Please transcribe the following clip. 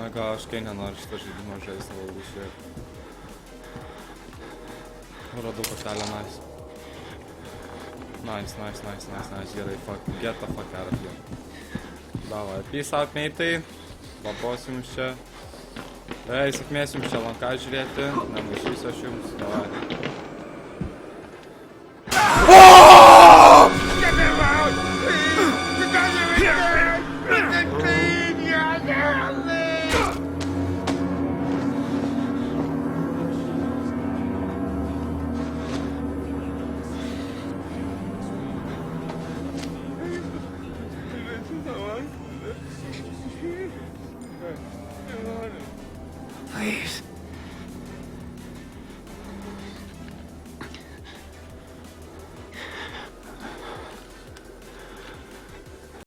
Na gal, aš kai nenoriu šitą žaidimą žaisti, valdu šiek. Radau kortelę, nice. Nice, gerai, fuck, get the fuck out of here. Davai, peace out, meitai. Pabosim jums čia. Sėkmės jums čia lanką žiūrėti, nemaišysiu aš jums, davai.